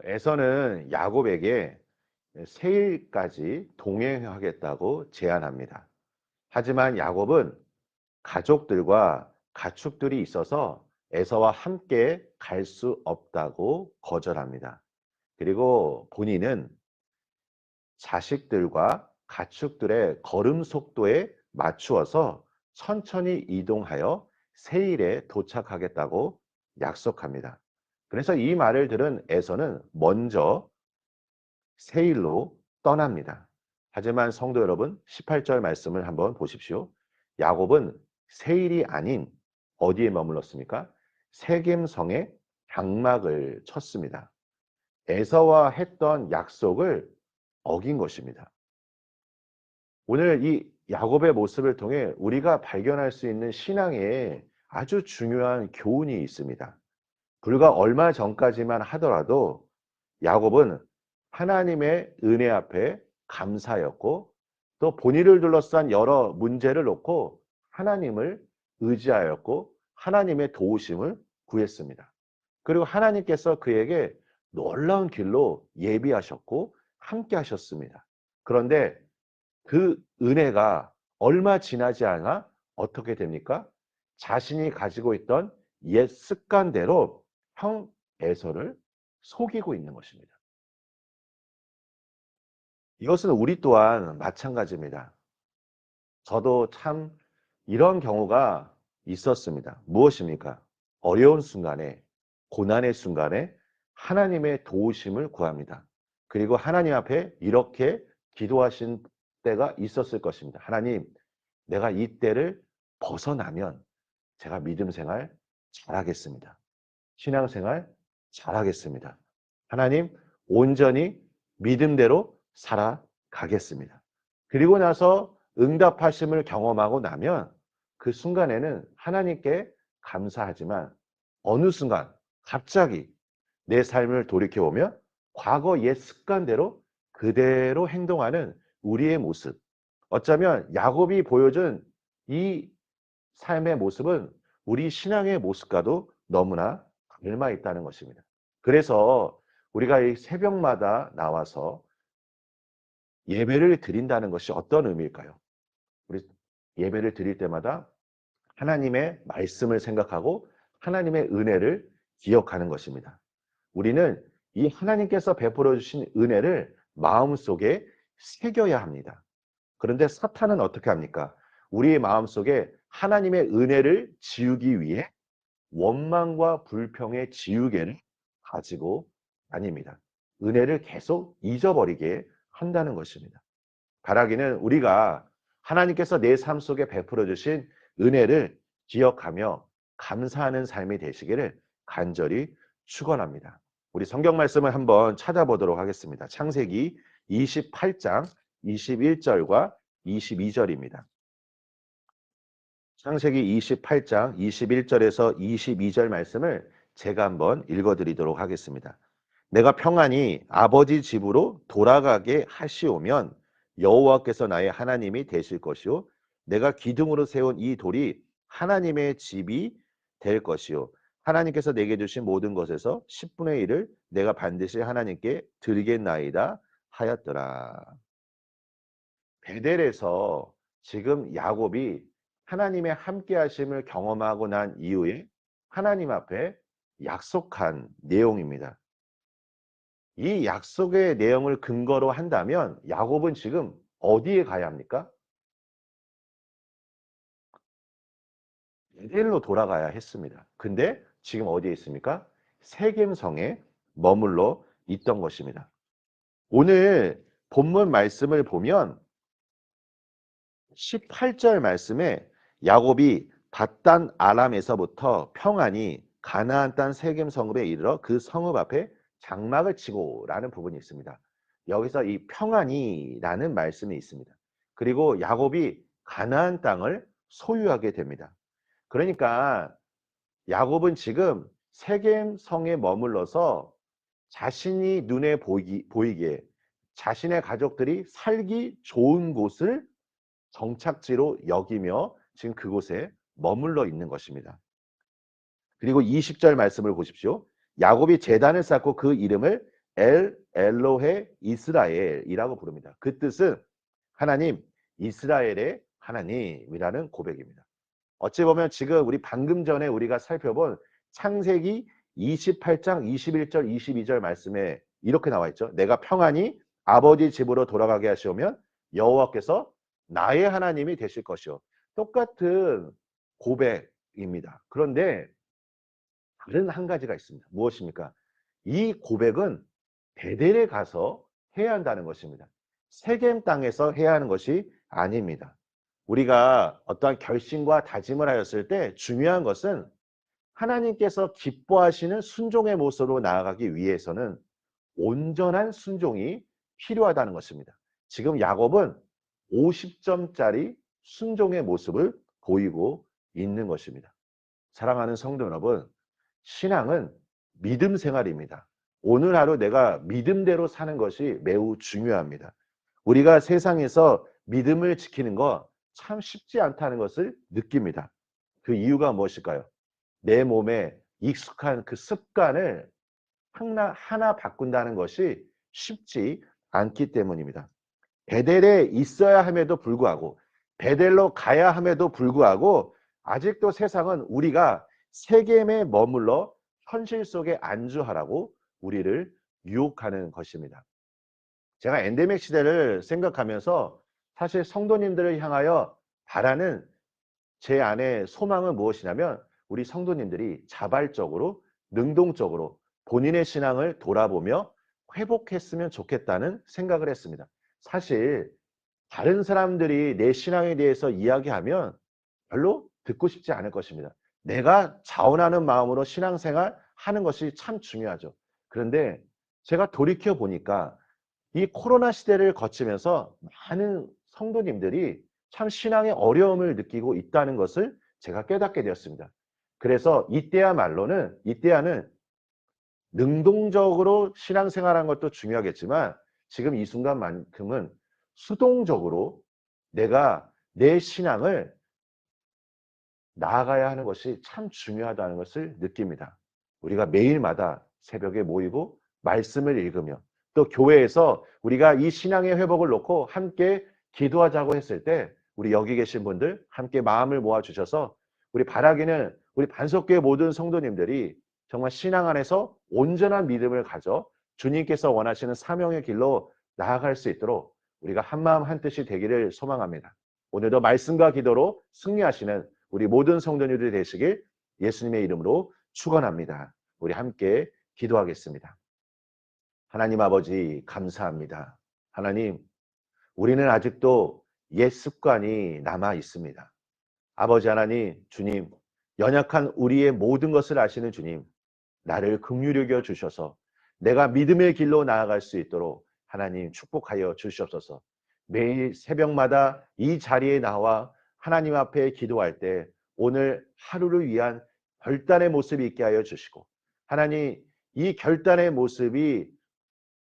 에서는 야곱에게 세일까지 동행하겠다고 제안합니다. 하지만 야곱은 가족들과 가축들이 있어서 에서와 함께 갈 수 없다고 거절합니다. 그리고 본인은 자식들과 가축들의 걸음 속도에 맞추어서 천천히 이동하여 세일에 도착하겠다고 약속합니다. 그래서 이 말을 들은 에서는 먼저 세일로 떠납니다. 하지만 성도 여러분, 18절 말씀을 한번 보십시오. 야곱은 세일이 아닌 어디에 머물렀습니까? 세겜성에 장막을 쳤습니다. 에서와 했던 약속을 어긴 것입니다. 오늘 이 야곱의 모습을 통해 우리가 발견할 수 있는 신앙에 아주 중요한 교훈이 있습니다. 불과 얼마 전까지만 하더라도 야곱은 하나님의 은혜 앞에 감사였고 또 본인을 둘러싼 여러 문제를 놓고 하나님을 의지하였고 하나님의 도우심을 구했습니다. 그리고 하나님께서 그에게 놀라운 길로 예비하셨고 함께 하셨습니다. 그런데 그 은혜가 얼마 지나지 않아 어떻게 됩니까? 자신이 가지고 있던 옛 습관대로 형 에서를 속이고 있는 것입니다. 이것은 우리 또한 마찬가지입니다. 저도 참 이런 경우가 있었습니다. 무엇입니까? 어려운 순간에, 고난의 순간에 하나님의 도우심을 구합니다. 그리고 하나님 앞에 이렇게 기도하신 때가 있었을 것입니다. 하나님, 내가 이 때를 벗어나면 제가 믿음 생활 잘하겠습니다. 신앙 생활 잘하겠습니다. 하나님, 온전히 믿음대로 살아가겠습니다. 그리고 나서 응답하심을 경험하고 나면 그 순간에는 하나님께 감사하지만 어느 순간 갑자기 내 삶을 돌이켜보면 과거 옛 습관대로 그대로 행동하는 우리의 모습. 어쩌면 야곱이 보여준 이 삶의 모습은 우리 신앙의 모습과도 너무나 닮아 있다는 것입니다. 그래서 우리가 이 새벽마다 나와서 예배를 드린다는 것이 어떤 의미일까요? 우리 예배를 드릴 때마다 하나님의 말씀을 생각하고 하나님의 은혜를 기억하는 것입니다. 우리는 이 하나님께서 베풀어 주신 은혜를 마음속에 새겨야 합니다. 그런데 사탄은 어떻게 합니까? 우리의 마음속에 하나님의 은혜를 지우기 위해 원망과 불평의 지우개를 가지고 다닙니다. 은혜를 계속 잊어버리게 한다는 것입니다. 바라기는 우리가 하나님께서 내 삶 속에 베풀어 주신 은혜를 기억하며 감사하는 삶이 되시기를 간절히 축원합니다. 우리 성경 말씀을 한번 찾아보도록 하겠습니다. 창세기 28장 21절과 22절입니다. 창세기 28장 21절에서 22절 말씀을 제가 한번 읽어드리도록 하겠습니다. 내가 평안히 아버지 집으로 돌아가게 하시오면 여호와께서 나의 하나님이 되실 것이요 내가 기둥으로 세운 이 돌이 하나님의 집이 될 것이요 하나님께서 내게 주신 모든 것에서 10분의 1을 내가 반드시 하나님께 드리겠나이다 하였더라. 베델에서 지금 야곱이 하나님의 함께 하심을 경험하고 난 이후에 하나님 앞에 약속한 내용입니다. 이 약속의 내용을 근거로 한다면 야곱은 지금 어디에 가야 합니까? 베델로 돌아가야 했습니다. 근데 지금 어디에 있습니까? 세겜성에 머물러 있던 것입니다. 오늘 본문 말씀을 보면 18절 말씀에 야곱이 밧단 아람에서부터 평안히 가나안 땅 세겜 성읍에 이르러 그 성읍 앞에 장막을 치고라는 부분이 있습니다. 여기서 이 평안히라는 말씀이 있습니다. 그리고 야곱이 가나안 땅을 소유하게 됩니다. 그러니까 야곱은 지금 세겜 성에 머물러서 자신이 눈에 보이게 자신의 가족들이 살기 좋은 곳을 정착지로 여기며 지금 그곳에 머물러 있는 것입니다. 그리고 20절 말씀을 보십시오. 야곱이 제단을 쌓고 그 이름을 엘 엘로헤 이스라엘이라고 부릅니다. 그 뜻은 하나님 이스라엘의 하나님이라는 고백입니다. 어찌 보면 지금 우리 방금 전에 우리가 살펴본 창세기 28장 21절 22절 말씀에 이렇게 나와 있죠. 내가 평안히 아버지 집으로 돌아가게 하시오면 여호와께서 나의 하나님이 되실 것이요. 똑같은 고백입니다. 그런데 다른 한 가지가 있습니다. 무엇입니까? 이 고백은 베델에 가서 해야 한다는 것입니다. 세겜 땅에서 해야 하는 것이 아닙니다. 우리가 어떠한 결심과 다짐을 하였을 때 중요한 것은 하나님께서 기뻐하시는 순종의 모습으로 나아가기 위해서는 온전한 순종이 필요하다는 것입니다. 지금 야곱은 50점짜리 순종의 모습을 보이고 있는 것입니다. 사랑하는 성도 여러분, 신앙은 믿음 생활입니다. 오늘 하루 내가 믿음대로 사는 것이 매우 중요합니다. 우리가 세상에서 믿음을 지키는 거 참 쉽지 않다는 것을 느낍니다. 그 이유가 무엇일까요? 내 몸에 익숙한 그 습관을 하나 바꾼다는 것이 쉽지 않기 때문입니다. 베델에 있어야 함에도 불구하고 베델로 가야 함에도 불구하고 아직도 세상은 우리가 세겜에 머물러 현실 속에 안주하라고 우리를 유혹하는 것입니다. 제가 엔데믹 시대를 생각하면서 사실 성도님들을 향하여 바라는 제 안의 소망은 무엇이냐면 우리 성도님들이 자발적으로 능동적으로 본인의 신앙을 돌아보며 회복했으면 좋겠다는 생각을 했습니다. 사실 다른 사람들이 내 신앙에 대해서 이야기하면 별로 듣고 싶지 않을 것입니다. 내가 자원하는 마음으로 신앙생활 하는 것이 참 중요하죠. 그런데 제가 돌이켜 보니까 이 코로나 시대를 거치면서 많은 성도님들이 참 신앙의 어려움을 느끼고 있다는 것을 제가 깨닫게 되었습니다. 그래서 이때야는 능동적으로 신앙생활하는 것도 중요하겠지만 지금 이 순간만큼은 수동적으로 내가 내 신앙을 나아가야 하는 것이 참 중요하다는 것을 느낍니다. 우리가 매일마다 새벽에 모이고 말씀을 읽으며 또 교회에서 우리가 이 신앙의 회복을 놓고 함께 기도하자고 했을 때 우리 여기 계신 분들 함께 마음을 모아 주셔서 우리 바라기는 우리 반석교회 모든 성도님들이 정말 신앙 안에서 온전한 믿음을 가져 주님께서 원하시는 사명의 길로 나아갈 수 있도록 우리가 한마음 한뜻이 되기를 소망합니다. 오늘도 말씀과 기도로 승리하시는 우리 모든 성도님들이 되시길 예수님의 이름으로 축원합니다. 우리 함께 기도하겠습니다. 하나님 아버지 감사합니다. 하나님, 우리는 아직도 옛 습관이 남아 있습니다. 아버지 하나님, 주님, 연약한 우리의 모든 것을 아시는 주님, 나를 긍휼히 여겨 주셔서 내가 믿음의 길로 나아갈 수 있도록 하나님 축복하여 주시옵소서. 매일 새벽마다 이 자리에 나와 하나님 앞에 기도할 때 오늘 하루를 위한 결단의 모습이 있게 하여 주시고 하나님 이 결단의 모습이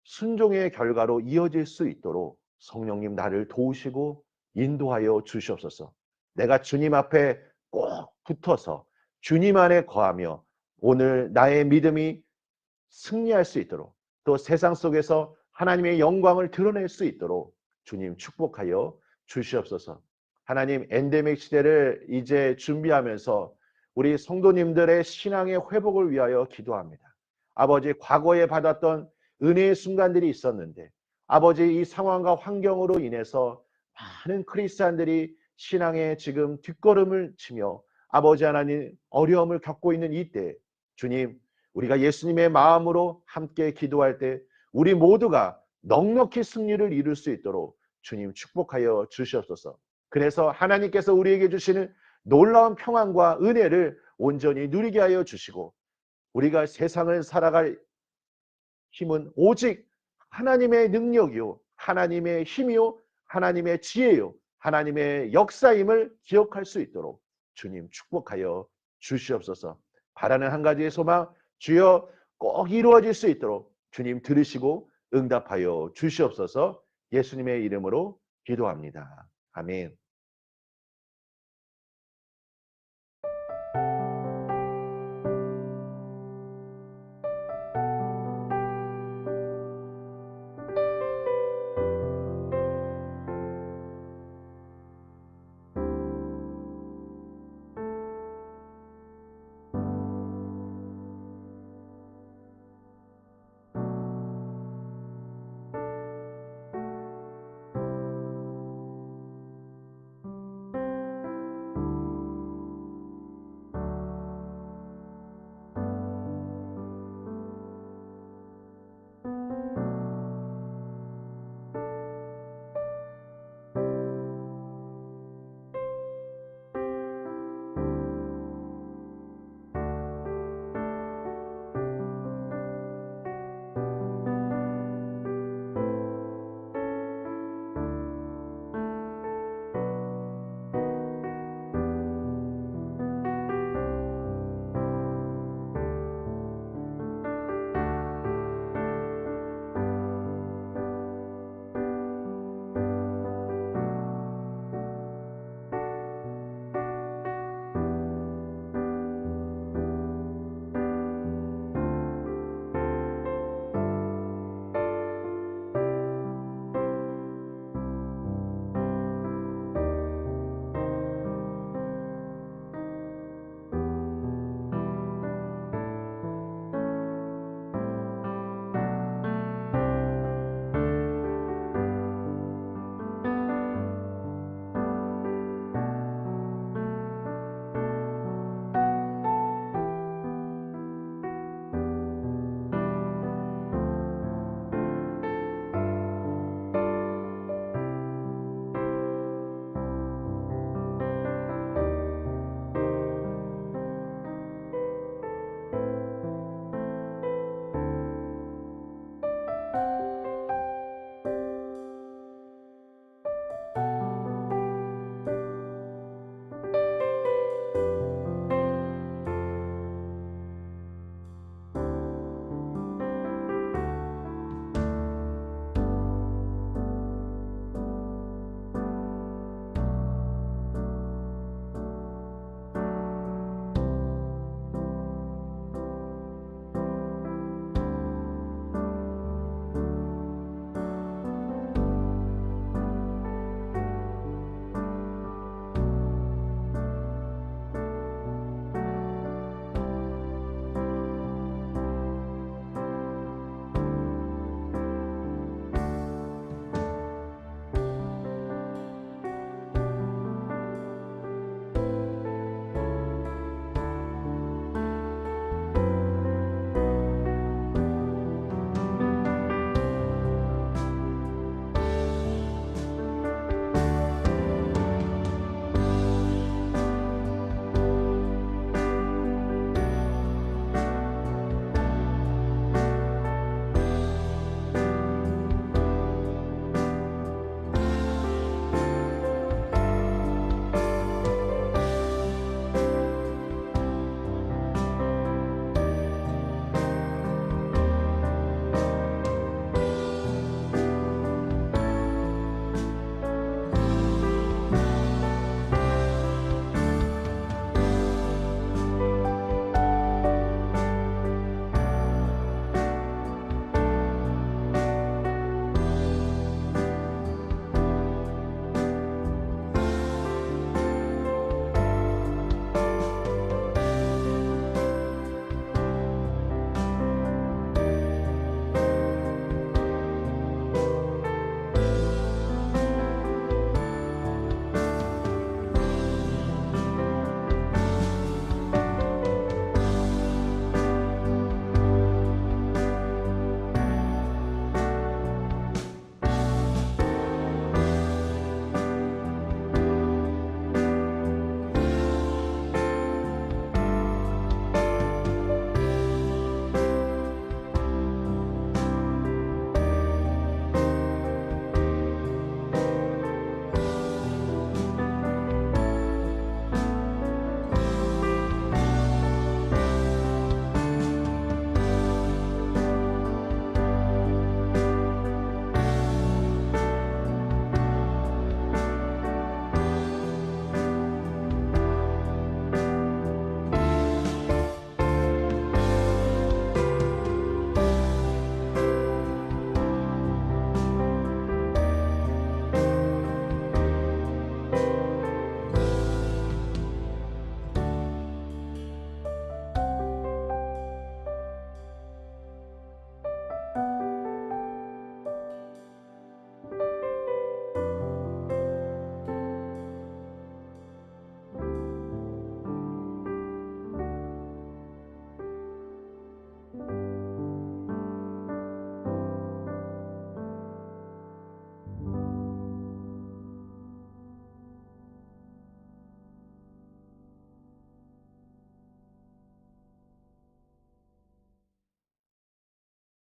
순종의 결과로 이어질 수 있도록 성령님 나를 도우시고 인도하여 주시옵소서. 내가 주님 앞에 꼭 붙어서 주님 안에 거하며 오늘 나의 믿음이 승리할 수 있도록 또 세상 속에서 하나님의 영광을 드러낼 수 있도록 주님 축복하여 주시옵소서. 하나님 엔데믹 시대를 이제 준비하면서 우리 성도님들의 신앙의 회복을 위하여 기도합니다. 아버지 과거에 받았던 은혜의 순간들이 있었는데 아버지 이 상황과 환경으로 인해서 많은 크리스찬들이 신앙에 지금 뒷걸음을 치며 아버지 하나님 어려움을 겪고 있는 이때 주님 우리가 예수님의 마음으로 함께 기도할 때 우리 모두가 넉넉히 승리를 이룰 수 있도록 주님 축복하여 주시옵소서. 그래서 하나님께서 우리에게 주시는 놀라운 평안과 은혜를 온전히 누리게 하여 주시고 우리가 세상을 살아갈 힘은 오직 하나님의 능력이요 하나님의 힘이요 하나님의 지혜요 하나님의 역사임을 기억할 수 있도록 주님 축복하여 주시옵소서. 바라는 한 가지의 소망 주여 꼭 이루어질 수 있도록 주님 들으시고 응답하여 주시옵소서. 예수님의 이름으로 기도합니다. 아멘.